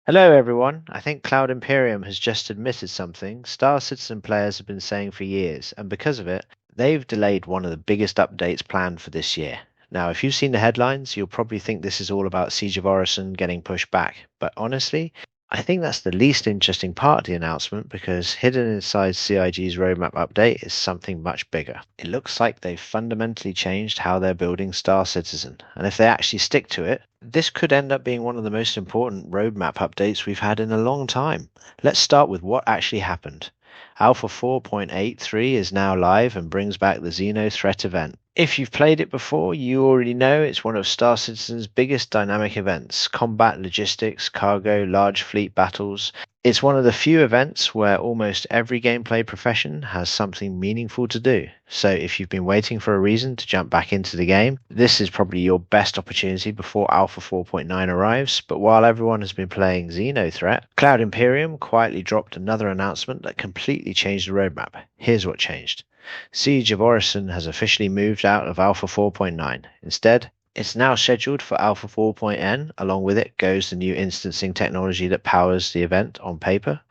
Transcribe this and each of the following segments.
Hello, everyone. I think Cloud Imperium has just admitted something Star Citizen players have been saying for years, and because of it, they've delayed one of the biggest updates planned for this year. Now, if you've seen the headlines, you'll probably think this is all about Siege of Orison getting pushed back, but honestly, I think that's the least interesting part of the announcement because hidden inside CIG's roadmap update is something much bigger. It looks like they've fundamentally changed how they're building Star Citizen, and if they actually stick to it, this could end up being one of the most important roadmap updates we've had in a long time. Let's start with what actually happened. Alpha 4.83 is now live and brings back the Xeno threat event. If you've played it before, you already know it's one of Star Citizen's biggest dynamic events combat logistics, cargo, large fleet battles. It's one of the few events where almost every gameplay profession has something meaningful to do. So if you've been waiting for a reason to jump back into the game, this is probably your best opportunity before Alpha 4.9 arrives. But while everyone has been playing Xeno Threat, Cloud Imperium quietly dropped another announcement that completely changed the roadmap. Here's what changed. Siege of Orison has officially moved out of Alpha 4.9. Instead, it's now scheduled for Alpha 4.n. Along with it goes the new instancing technology that powers the event on paper.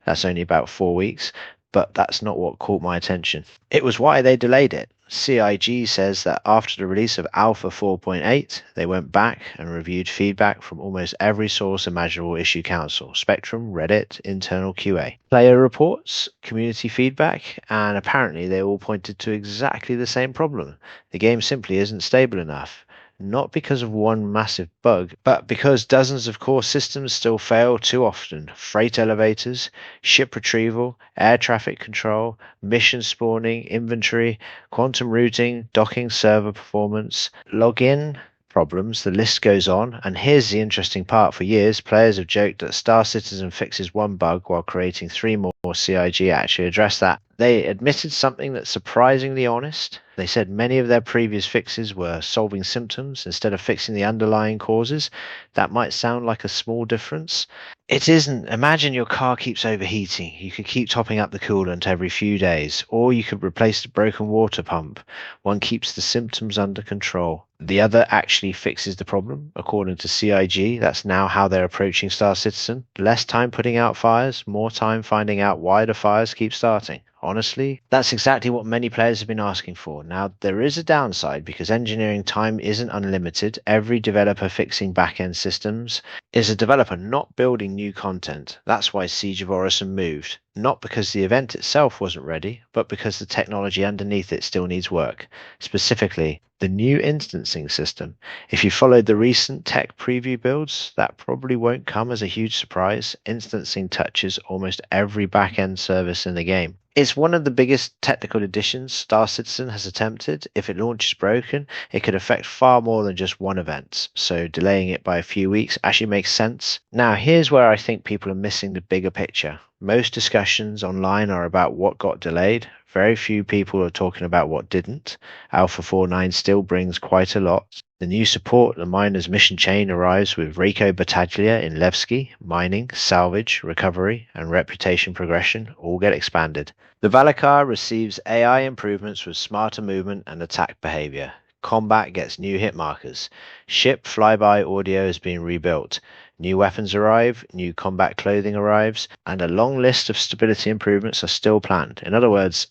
That's only about 4 weeks, but that's not what caught my attention. It was why they delayed it. CIG says that after the release of Alpha 4.8, they went back and reviewed feedback from almost every source imaginable issue council, Spectrum, Reddit, internal QA, player reports, community feedback, and apparently they all pointed to exactly the same problem. The game simply isn't stable enough. Not because of one massive bug, but because dozens of core systems still fail too often. Freight elevators, ship retrieval, air traffic control, mission spawning, inventory, quantum routing, docking server performance, login problems, the list goes on. And here's the interesting part. For years, players have joked that Star Citizen fixes one bug while creating three more. CIG actually addressed that. They admitted something that's surprisingly honest. They said many of their previous fixes were solving symptoms instead of fixing the underlying causes. That might sound like a small difference. It isn't. Imagine your car keeps overheating. You could keep topping up the coolant every few days, or you could replace the broken water pump. One keeps the symptoms under control. The other actually fixes the problem. According to CIG, that's now how they're approaching Star Citizen. Less time putting out fires, more time finding out why the fires keep starting. Honestly, that's exactly what many players have been asking for. Now, there is a downside because engineering time isn't unlimited. Every developer fixing back-end systems is a developer not building new content. That's why Siege of Orison moved. Not because the event itself wasn't ready, but because the technology underneath it still needs work. Specifically, the new instancing system. If you followed the recent tech preview builds, that probably won't come as a huge surprise. Instancing touches almost every back-end service in the game. It's one of the biggest technical additions Star Citizen has attempted. If it launches broken, it could affect far more than just one event, so delaying it by a few weeks actually makes sense. Now, here's where I think people are missing the bigger picture. Most discussions online are about what got delayed. Very few people are talking about what didn't. Alpha 4.9 still brings quite a lot. The new support, the miner's mission chain, arrives with Rico Battaglia in Levski. Mining, salvage, recovery, and reputation progression all get expanded. The Valakar receives AI improvements with smarter movement and attack behavior. Combat gets new hit markers. Ship flyby audio has been rebuilt. New weapons arrive, new combat clothing arrives, and a long list of stability improvements are still planned. In other words,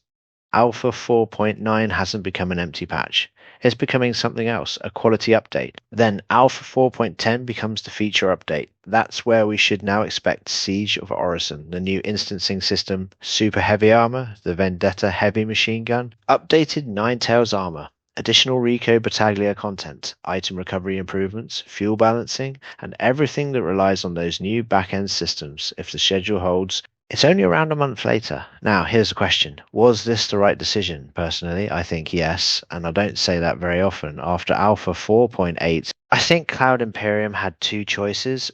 Alpha 4.9 hasn't become an empty patch. It's becoming something else, a quality update. Then Alpha 4.10 becomes the feature update. That's where we should now expect Siege of Orison, the new instancing system, super heavy armor, the Vendetta heavy machine gun, updated Ninetales armor, additional Rico Battaglia content, item recovery improvements, fuel balancing, and everything that relies on those new back-end systems if the schedule holds. It's only around a month later. Now, here's the question. Was this the right decision? Personally, I think yes, and I don't say that very often. After Alpha 4.8, I think Cloud Imperium had two choices.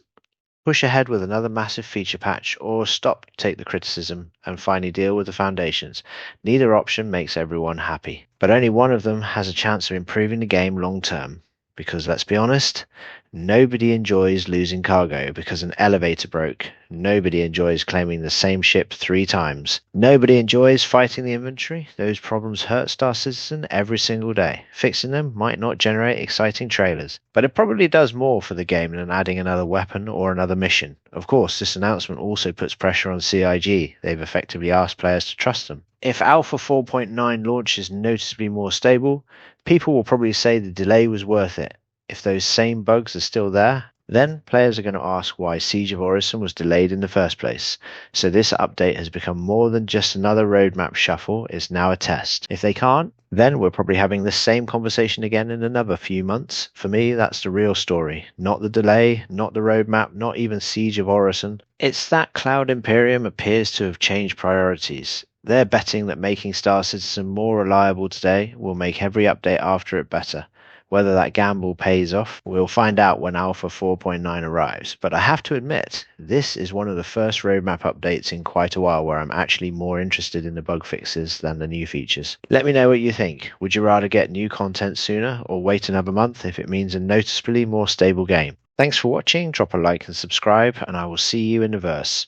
Push ahead with another massive feature patch, or stop, take the criticism, and finally deal with the foundations. Neither option makes everyone happy, but only one of them has a chance of improving the game long term. Because let's be honest, nobody enjoys losing cargo because an elevator broke. Nobody enjoys claiming the same ship 3 times. Nobody enjoys fighting the inventory. Those problems hurt Star Citizen every single day. Fixing them might not generate exciting trailers, but it probably does more for the game than adding another weapon or another mission. Of course, this announcement also puts pressure on CIG. They've effectively asked players to trust them. If Alpha 4.9 launch is noticeably more stable, people will probably say the delay was worth it. If those same bugs are still there, then players are going to ask why Siege of Orison was delayed in the first place. So this update has become more than just another roadmap shuffle, it's now a test. If they can't, then we're probably having the same conversation again in another few months. For me, that's the real story. Not the delay, not the roadmap, not even Siege of Orison. It's that Cloud Imperium appears to have changed priorities. They're betting that making Star Citizen more reliable today will make every update after it better. Whether that gamble pays off, we'll find out when Alpha 4.9 arrives. But I have to admit, this is one of the first roadmap updates in quite a while where I'm actually more interested in the bug fixes than the new features. Let me know what you think. Would you rather get new content sooner or wait another month if it means a noticeably more stable game? Thanks for watching, drop a like and subscribe, and I will see you in the verse.